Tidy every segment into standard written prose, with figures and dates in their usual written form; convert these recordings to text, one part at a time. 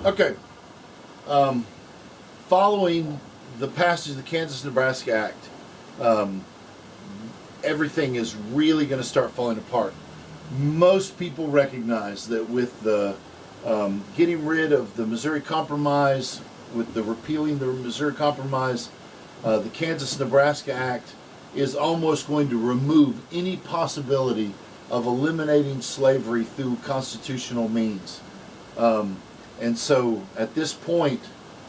Okay. Um, Following the passage of the Kansas-Nebraska Act, um, everything is really going to start falling apart. Most people recognize that with the getting rid of the Missouri Compromise, with the repealing the Missouri Compromise, the Kansas-Nebraska Act is almost going to remove any possibility of eliminating slavery through constitutional means. And so at this point,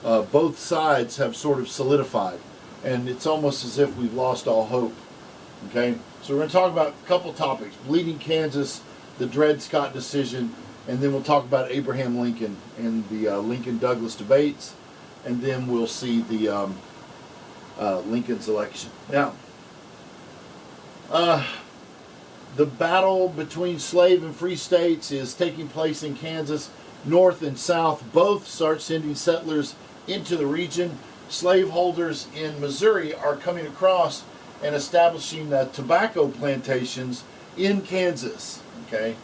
both sides have sort of solidified, and it's almost as if we've lost all hope. Okay, so we're going to talk about a couple topics: Bleeding Kansas, the Dred Scott decision, and then we'll talk about Abraham Lincoln and the Lincoln-Douglas debates, and then we'll see the Lincoln's election. Now, the battle between slave and free states is taking place in Kansas. North and South both start sending settlers into the region. Slaveholders in Missouri are coming across and establishing tobacco plantations in Kansas. Okay,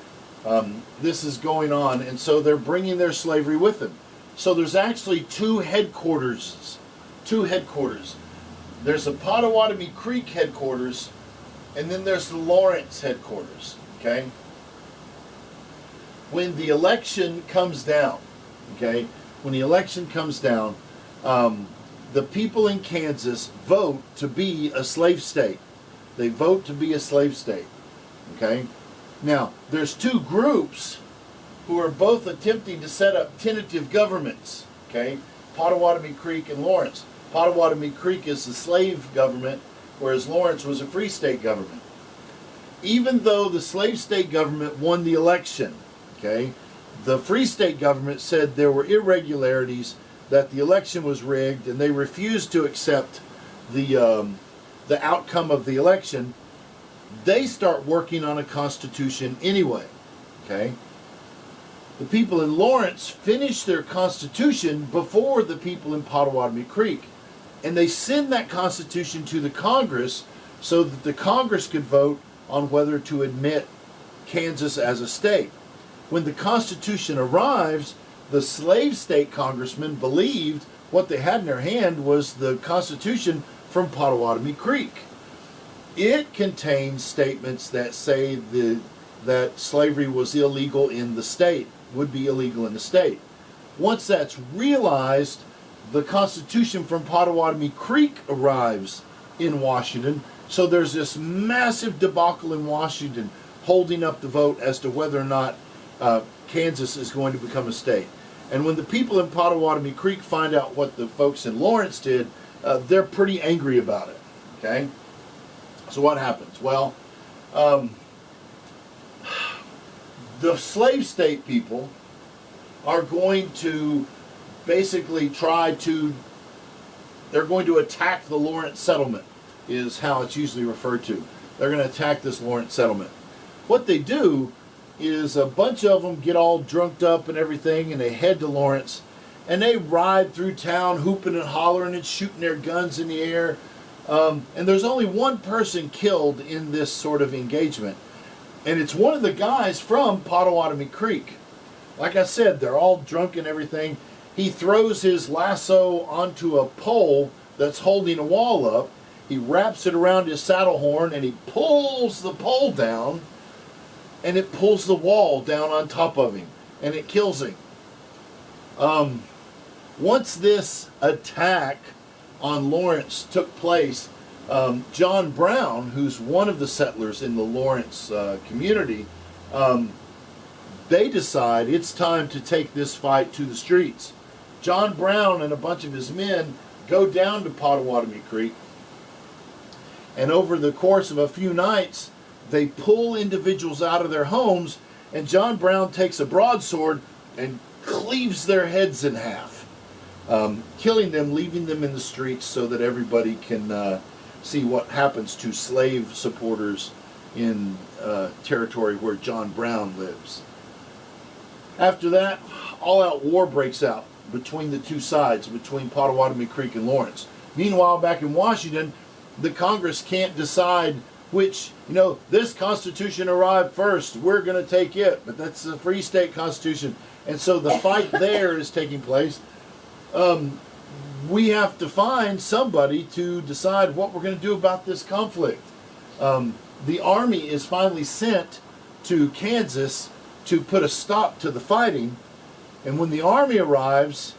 this is going on, and so they're bringing their slavery with them. So there's actually two headquarters. There's the Pottawatomie Creek headquarters, and then there's the Lawrence headquarters. Okay. When the election comes down, the people in Kansas vote to be a slave state. They vote to be a slave state. Okay? Now, there's two groups who are both attempting to set up tentative governments. Okay? Pottawatomie Creek and Lawrence. Pottawatomie Creek is the slave government, whereas Lawrence was a free state government. Even though the slave state government won the election, okay, the free state government said there were irregularities, that the election was rigged, and they refused to accept the outcome of the election. They start working on a constitution anyway. Okay, the people in Lawrence finished their constitution before the people in Pottawatomie Creek, and they send that constitution to the Congress so that the Congress could vote on whether to admit Kansas as a state. When the Constitution arrives, the slave state congressmen believed what they had in their hand was the Constitution from Pottawatomie Creek. It contains statements that say that slavery was illegal in the state, would be illegal in the state. Once that's realized, the Constitution from Pottawatomie Creek arrives in Washington, so there's this massive debacle in Washington holding up the vote as to whether or not Kansas is going to become a state. And when the people in Pottawatomie Creek find out what the folks in Lawrence did, they're pretty angry about it. Okay? So what happens? Well, the slave state people are going to basically they're going to attack the Lawrence settlement, is how it's usually referred to. They're going to attack this Lawrence settlement. What they do is a bunch of them get all drunked up and everything, and they head to Lawrence, and they ride through town hooping and hollering and shooting their guns in the air. And there's only one person killed in this sort of engagement, and it's one of the guys from Pottawatomie Creek. Like I said, they're all drunk and everything. He throws his lasso onto a pole that's holding a wall up. He wraps it around his saddle horn, and he pulls the pole down, and it pulls the wall down on top of him, and it kills him. Once this attack on Lawrence took place, John Brown, who's one of the settlers in the Lawrence community, they decide it's time to take this fight to the streets. John Brown and a bunch of his men go down to Pottawatomie Creek, and over the course of a few nights, they pull individuals out of their homes, and John Brown takes a broadsword and cleaves their heads in half, killing them, leaving them in the streets so that everybody can see what happens to slave supporters in territory where John Brown lives. After that, all-out war breaks out between the two sides, between Pottawatomie Creek and Lawrence. Meanwhile, back in Washington, the Congress can't decide which, this Constitution arrived first, we're going to take it, but that's the Free State Constitution. And so the fight there is taking place. We have to find somebody to decide what we're going to do about this conflict. The army is finally sent to Kansas to put a stop to the fighting. And when the army arrives,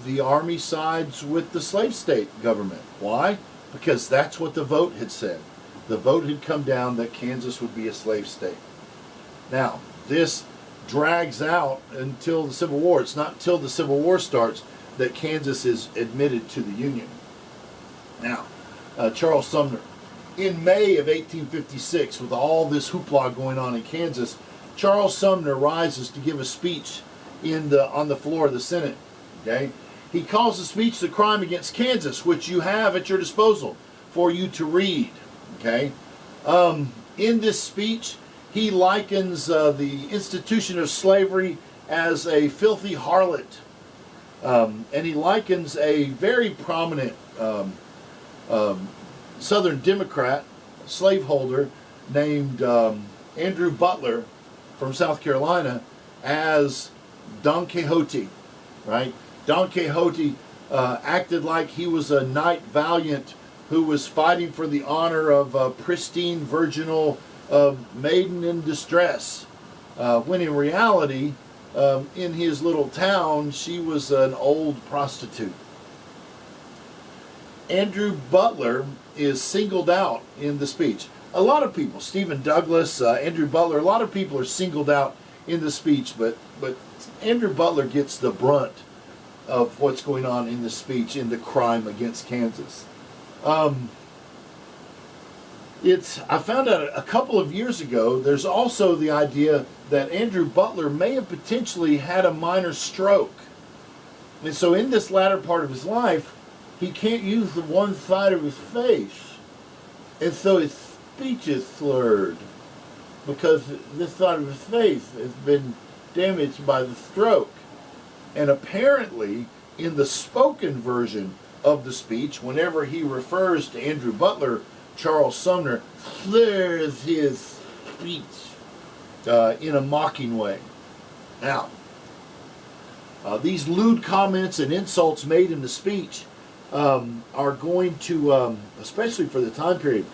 the army sides with the slave state government. Why? Because that's what the vote had said. The vote had come down that Kansas would be a slave state. Now, this drags out until the Civil War. It's not until the Civil War starts that Kansas is admitted to the Union. Now, Charles Sumner. In May of 1856, with all this hoopla going on in Kansas, Charles Sumner rises to give a speech on the floor of the Senate. Okay? He calls the speech "The Crime Against Kansas," which you have at your disposal for you to read. Okay? In this speech, he likens the institution of slavery as a filthy harlot. And he likens a very prominent Southern Democrat, slaveholder, named Andrew Butler from South Carolina as Don Quixote, right? Don Quixote acted like he was a knight valiant who was fighting for the honor of a pristine, virginal maiden in distress, when in reality, in his little town, she was an old prostitute. Andrew Butler is singled out in the speech. A lot of people, Stephen Douglas, Andrew Butler, a lot of people are singled out in the speech, but Andrew Butler gets the brunt of what's going on in the speech in The Crime Against Kansas. I found out a couple of years ago, there's also the idea that Andrew Butler may have potentially had a minor stroke. And so in this latter part of his life, he can't use the one side of his face. And so his speech is slurred because this side of his face has been damaged by the stroke. And apparently, in the spoken version of the speech, whenever he refers to Andrew Butler, Charles Sumner slurs his speech in a mocking way. Now, these lewd comments and insults made in the speech are going to, especially for the time period,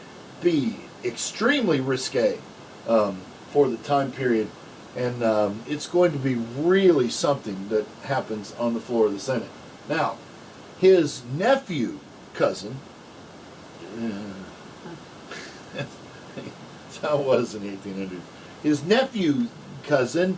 be extremely risque for the time period. And it's going to be really something that happens on the floor of the Senate. Now, his nephew, cousin, that was in 1800. His nephew, cousin,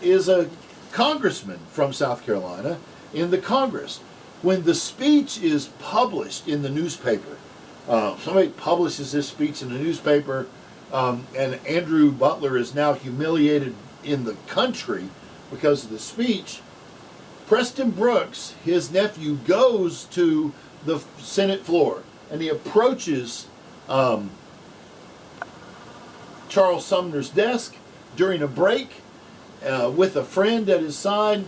is a congressman from South Carolina in the Congress. When the speech is published in the newspaper, somebody publishes this speech in the newspaper, and Andrew Butler is now humiliated in the country because of the speech. Preston Brooks, his nephew, goes to the Senate floor and he approaches Charles Sumner's desk during a break with a friend at his side,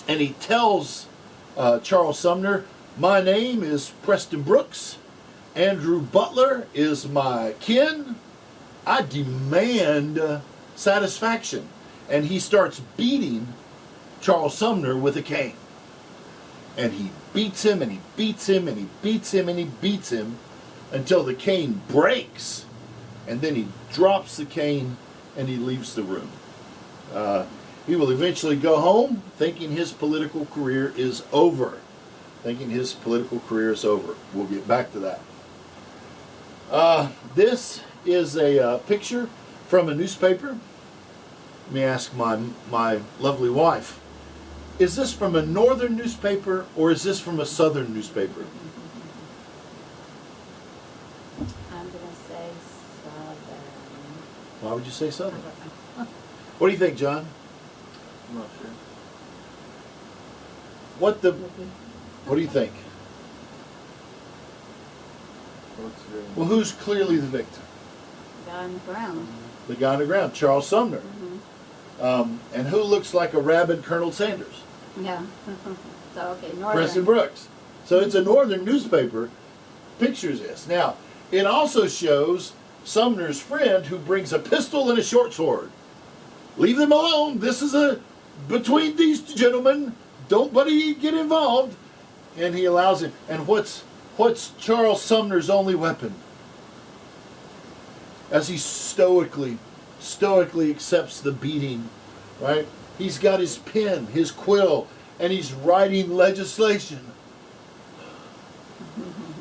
and he tells Charles Sumner, "My name is Preston Brooks. Andrew Butler is my kin. I demand satisfaction." And he starts beating Charles Sumner with a cane. And he beats him, and he beats him, and he beats him, and he beats him until the cane breaks. And then he drops the cane and he leaves the room. He will eventually go home thinking his political career is over. We'll get back to that. This is a picture from a newspaper. Let me ask my lovely wife. Is this from a northern newspaper or is this from a southern newspaper? I'm going to say southern. Why would you say southern? What do you think, John? I'm not sure. What do you think? Well, who's clearly the victim? Guy on the ground. The guy on the ground, Charles Sumner. And who looks like a rabid Colonel Sanders? Yeah. So, okay, northern. Preston Brooks. So it's a northern newspaper pictures this. Now, it also shows Sumner's friend who brings a pistol and a short sword. Leave them alone. This is between these gentlemen. Don't buddy get involved. And he allows him. And what's Charles Sumner's only weapon? As he stoically accepts the beating, right? He's got his pen, his quill, and he's writing legislation.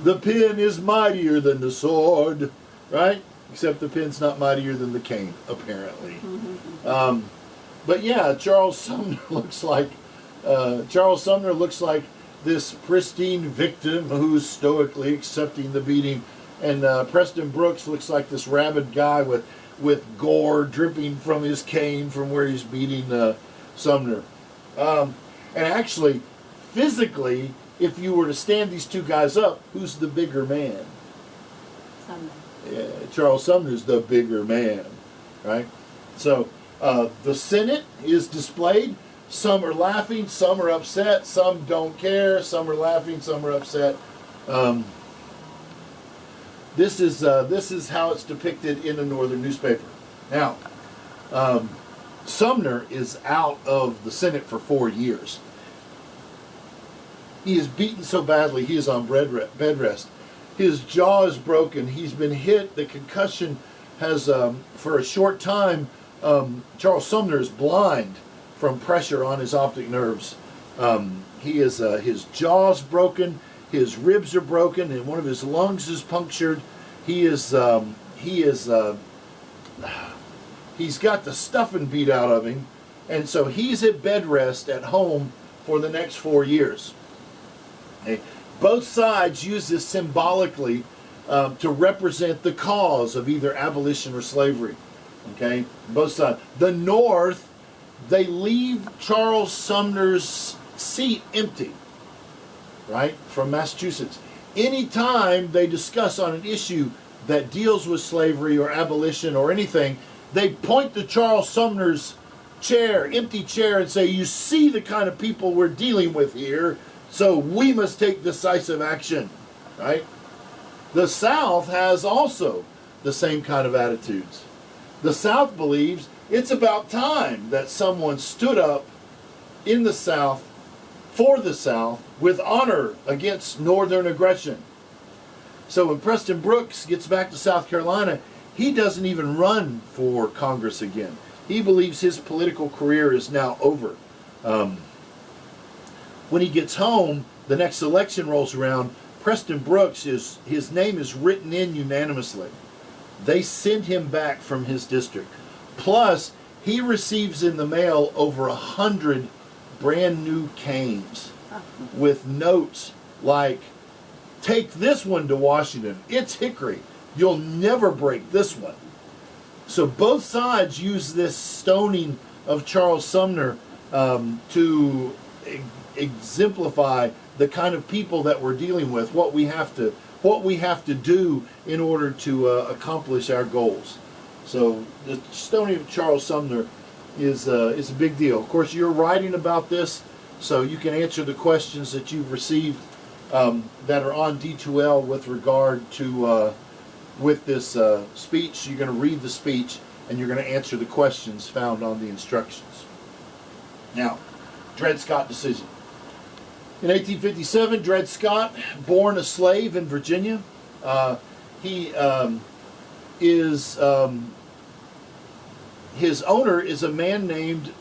The pen is mightier than the sword, right? Except the pen's not mightier than the cane, apparently. But yeah, Charles Sumner looks like this pristine victim who's stoically accepting the beating, and Preston Brooks looks like this rabid guy with gore dripping from his cane from where he's beating Sumner. And actually, physically, if you were to stand these two guys up, who's the bigger man? Sumner. Yeah, Charles Sumner's the bigger man, right? So the Senate is displayed. Some are laughing, some are upset, some don't care, some are laughing, some are upset. This is how it's depicted in a northern newspaper. Now, Sumner is out of the Senate for 4 years. He is beaten so badly, he is on bed rest. His jaw is broken. He's been hit. The concussion has, for a short time, Charles Sumner is blind from pressure on his optic nerves. His jaw's broken. His ribs are broken, and one of his lungs is punctured. He's got the stuffing beat out of him, and so he's at bed rest at home for the next 4 years. Okay. Both sides use this symbolically to represent the cause of either abolition or slavery. Okay, both sides. The North, they leave Charles Sumner's seat empty, right, from Massachusetts. Anytime they discuss on an issue that deals with slavery or abolition or anything, they point to Charles Sumner's chair, empty chair, and say, you see the kind of people we're dealing with here, so we must take decisive action, right? The South has also the same kind of attitudes. The South believes it's about time that someone stood up in the South, for the South, with honor against Northern aggression. So when Preston Brooks gets back to South Carolina, he doesn't even run for Congress again. He believes his political career is now over. When he gets home, the next election rolls around, Preston Brooks, his name is written in unanimously. They send him back from his district. Plus, he receives in the mail over 100 brand new canes with notes like, take this one to Washington. It's hickory. You'll never break this one. So both sides use this stoning of Charles Sumner to exemplify the kind of people that we're dealing with, what we have to do in order to accomplish our goals. So the stoning of Charles Sumner is a big deal. Of course, you're writing about this, so you can answer the questions that you've received that are on D2L with regard to with this speech. You're going to read the speech, and you're going to answer the questions found on the instructions. Now, Dred Scott decision. In 1857, Dred Scott, born a slave in Virginia, his owner is a man named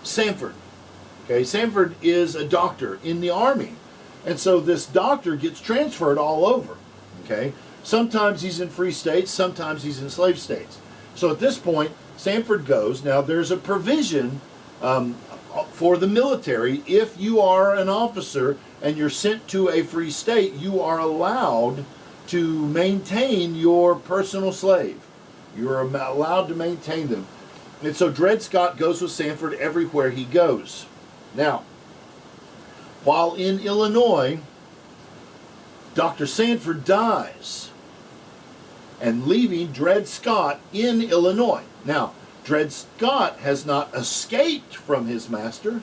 Sanford. Okay, Sanford is a doctor in the Army, and so this doctor gets transferred all over. Okay, sometimes he's in free states, sometimes he's in slave states. So at this point, Sanford goes. Now there's a provision for the military. If you are an officer and you're sent to a free state, you are allowed to maintain your personal slave. You're allowed to maintain them. And so Dred Scott goes with Sanford everywhere he goes. Now, while in Illinois, Dr. Sanford dies, and leaving Dred Scott in Illinois. Now, Dred Scott has not escaped from his master.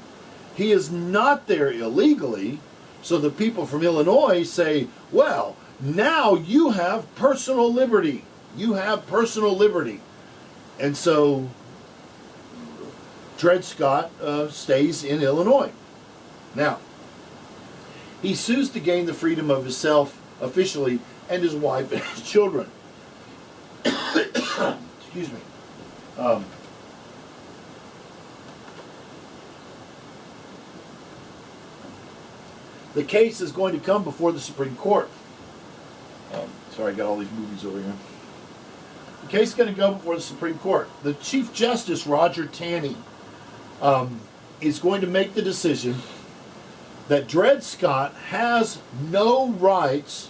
He is not there illegally. So the people from Illinois say, well, now you have personal liberty. You have personal liberty. And so Dred Scott stays in Illinois. Now, he sues to gain the freedom of himself officially and his wife and his children. Excuse me. The case is going to come before the Supreme Court. Sorry, I got all these movies over here. The case is going to go before the Supreme Court. The Chief Justice, Roger Taney, is going to make the decision that Dred Scott has no rights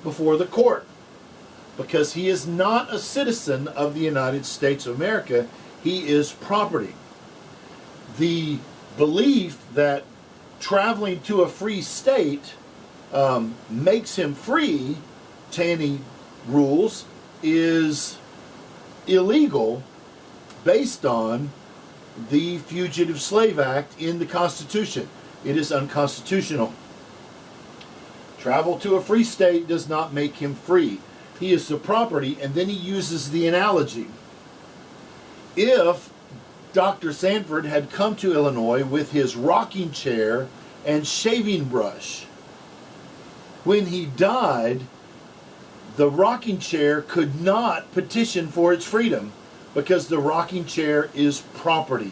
before the court because he is not a citizen of the United States of America. He is property. The belief that traveling to a free state makes him free, Taney rules, is illegal based on the Fugitive Slave Act in the Constitution. It is unconstitutional. Travel to a free state does not make him free. He is the property, and then he uses the analogy. If Dr. Sanford had come to Illinois with his rocking chair and shaving brush, when he died, the rocking chair could not petition for its freedom because the rocking chair is property,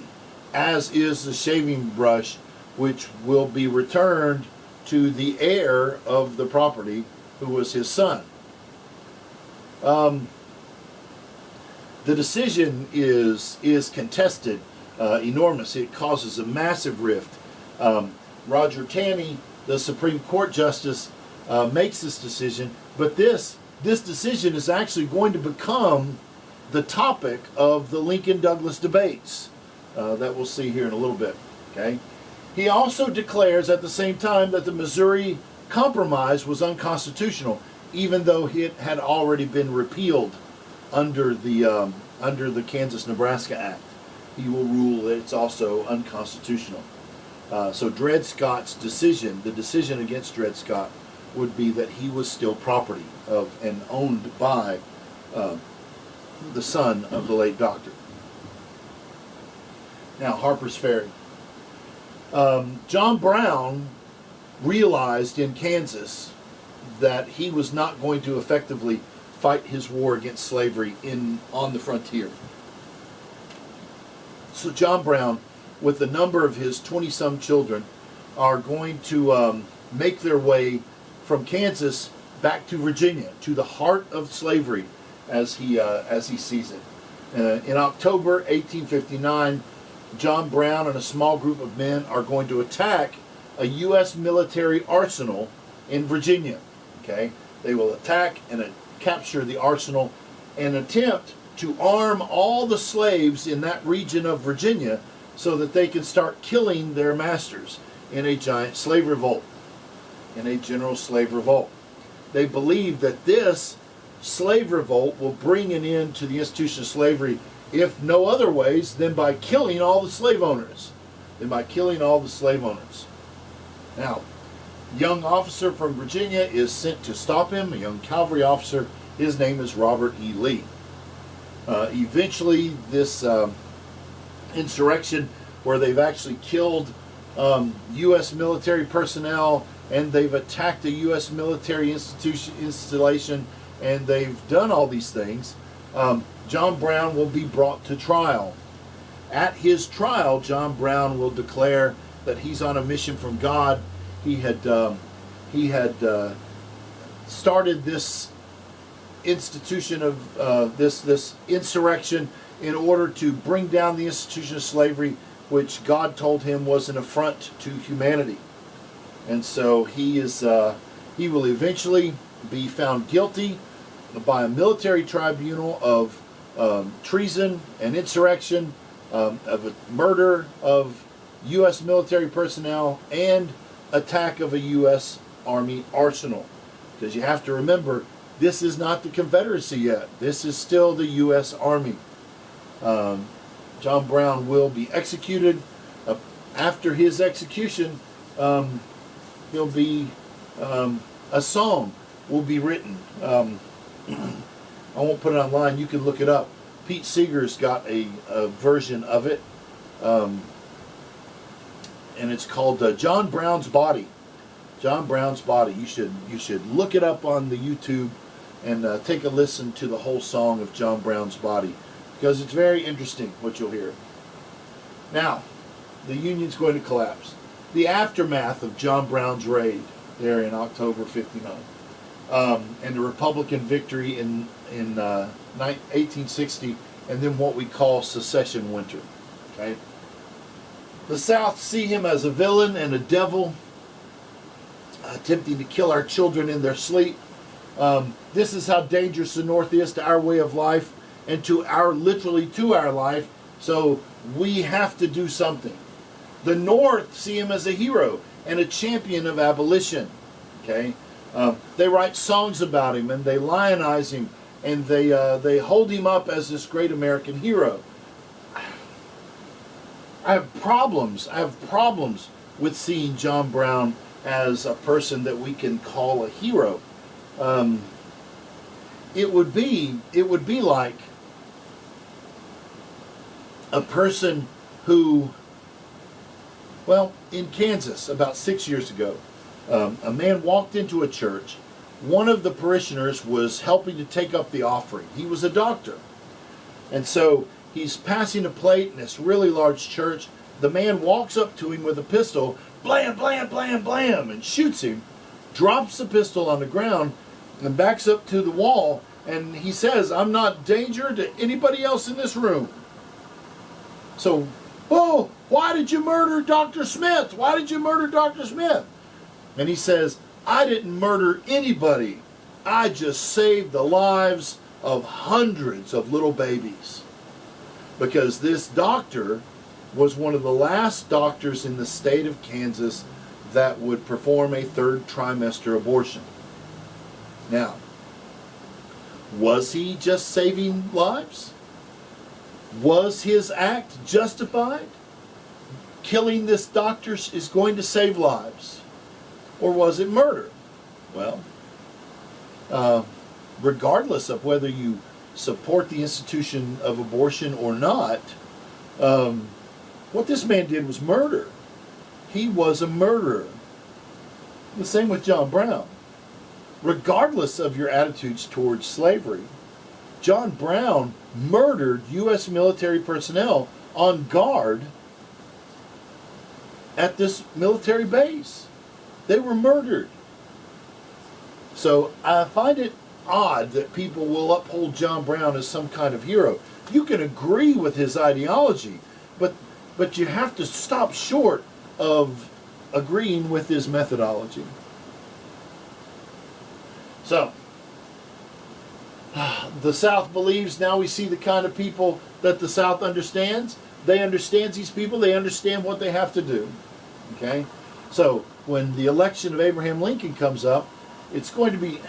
as is the shaving brush, which will be returned to the heir of the property, who was his son. The decision is contested, enormous. It causes a massive rift. Roger Taney, the Supreme Court Justice, makes this decision, but this decision is actually going to become the topic of the Lincoln-Douglas debates that we'll see here in a little bit. Okay. He also declares at the same time that the Missouri Compromise was unconstitutional, even though it had already been repealed under the Kansas-Nebraska Act. He will rule that it's also unconstitutional. So Dred Scott's decision, the decision against Dred Scott, would be that he was still property of and owned by the son of the late doctor. Now, Harper's Ferry. John Brown realized in Kansas that he was not going to effectively fight his war against slavery on the frontier. So John Brown, with a number of his 20-some children, are going to make their way from Kansas back to Virginia, to the heart of slavery, as he sees it. In October 1859, John Brown and a small group of men are going to attack a U.S. military arsenal in Virginia. Okay, they will attack and capture the arsenal and attempt to arm all the slaves in that region of Virginia so that they can start killing their masters in a giant slave revolt, in a general slave revolt. They believe that this slave revolt will bring an end to the institution of slavery, if no other ways than by killing all the slave owners. Now, a young officer from Virginia is sent to stop him, a young cavalry officer. His name is Robert E. Lee. Eventually, this insurrection, where they've actually killed U.S. military personnel, and they've attacked a U.S. military installation, and they've done all these things, John Brown will be brought to trial. At his trial, John Brown will declare that he's on a mission from God. He had started this institution of this insurrection in order to bring down the institution of slavery, which God told him was an affront to humanity. And so he will eventually be found guilty by a military tribunal of treason and insurrection, of a murder of U.S. military personnel, and attack of a U.S. Army arsenal. Because you have to remember, this is not the Confederacy yet. This is still the U.S. Army. John Brown will be executed. After his execution, he'll be a song will be written. I won't put it online. You can look it up. Pete Seeger's got a version of it. and it's called John Brown's Body. John Brown's Body. You should look it up on the YouTube and take a listen to the whole song of John Brown's Body, because it's very interesting what you'll hear. Now, the Union's going to collapse. The aftermath of John Brown's raid there in October '59, and the Republican victory in 1860, and then what we call Secession Winter. Okay, the South see him as a villain and a devil, attempting to kill our children in their sleep. This is how dangerous the North is to our way of life and to our life. So we have to do something. The North see him as a hero and a champion of abolition. Okay, they write songs about him and they lionize him and they hold him up as this great American hero. I have problems with seeing John Brown as a person that we can call a hero. It would be like a person who, well, in Kansas about 6 years ago, a man walked into a church. One of the parishioners was helping to take up the offering. He was a doctor, and so he's passing a plate in this really large church. The man walks up to him with a pistol, blam, blam, blam, blam, and shoots him, drops the pistol on the ground, and backs up to the wall, and he says, "I'm not danger to anybody else in this room." So, "Oh, why did you murder Dr. Smith? Why did you murder Dr. Smith?" And he says, "I didn't murder anybody. I just saved the lives of hundreds of little babies." Because this doctor was one of the last doctors in the state of Kansas that would perform a third trimester abortion. Now, was he just saving lives? Was his act justified? Killing this doctor is going to save lives. Or was it murder? Well, regardless of whether you support the institution of abortion or not, what this man did was murder. He was a murderer. The same with John Brown. Regardless of your attitudes towards slavery, John Brown murdered U.S. military personnel on guard at this military base. They were murdered. So I find it odd that people will uphold John Brown as some kind of hero. You can agree with his ideology, but you have to stop short of agreeing with his methodology. So, the South believes, now we see the kind of people that the South understands. They understand these people. They understand what they have to do. Okay? So, when the election of Abraham Lincoln comes up, it's going to be,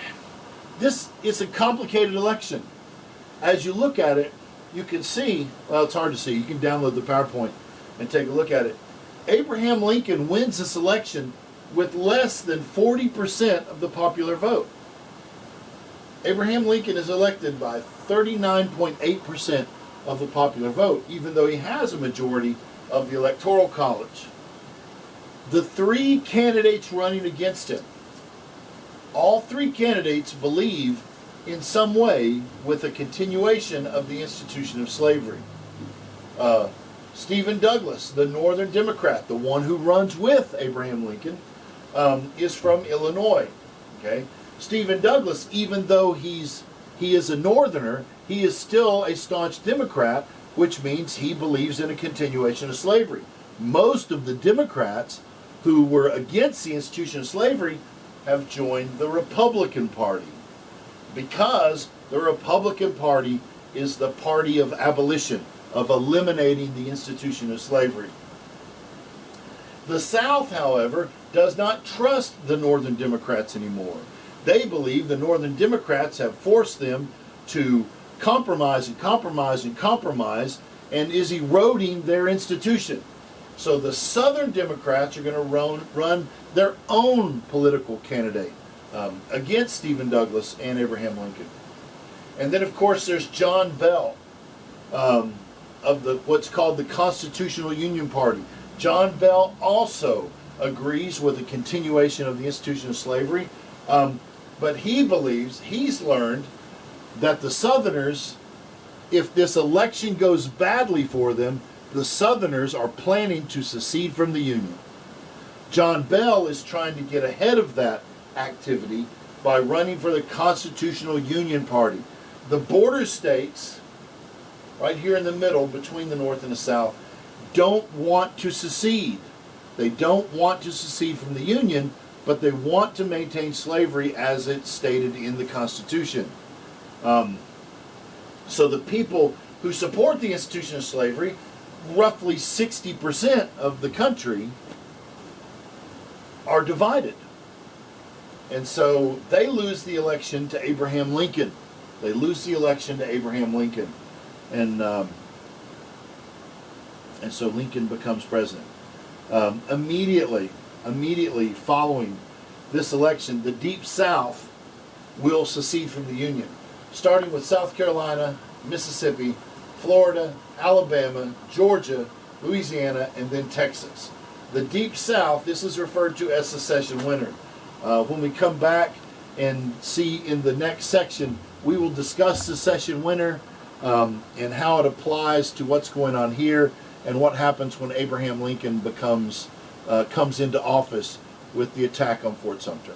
this is a complicated election. As you look at it, you can see, well, it's hard to see. You can download the PowerPoint and take a look at it. Abraham Lincoln wins this election with less than 40% of the popular vote. Abraham Lincoln is elected by 39.8% of the popular vote, even though he has a majority of the Electoral College. The three candidates running against him, all three candidates believe in some way with a continuation of the institution of slavery. Stephen Douglas, the Northern Democrat, the one who runs with Abraham Lincoln, is from Illinois. Okay, Stephen Douglas, even though he is a Northerner, he is still a staunch Democrat, which means he believes in a continuation of slavery. Most of the Democrats who were against the institution of slavery have joined the Republican Party, because the Republican Party is the party of abolition, of eliminating the institution of slavery. The South, however, does not trust the Northern Democrats anymore. They believe the Northern Democrats have forced them to compromise and compromise and compromise, and is eroding their institution. So the Southern Democrats are going to run their own political candidate against Stephen Douglas and Abraham Lincoln. And then, of course, there's John Bell. of the what's called the Constitutional Union Party. John Bell also agrees with the continuation of the institution of slavery, but he believes, he's learned that the Southerners, if this election goes badly for them, the Southerners are planning to secede from the Union. John Bell is trying to get ahead of that activity by running for the Constitutional Union Party. The border states, right here in the middle between the North and the South, don't want to secede. They don't want to secede from the Union, but they want to maintain slavery as it's stated in the Constitution. So the people who support the institution of slavery, roughly 60% of the country, are divided. And so they lose the election to Abraham Lincoln. They lose the election to Abraham Lincoln. And so Lincoln becomes president. Immediately following this election, the Deep South will secede from the Union, starting with South Carolina, Mississippi, Florida, Alabama, Georgia, Louisiana, and then Texas. The Deep South, this is referred to as secession winter. When we come back and see in the next section, we will discuss secession winter and how it applies to what's going on here and what happens when Abraham Lincoln comes into office with the attack on Fort Sumter.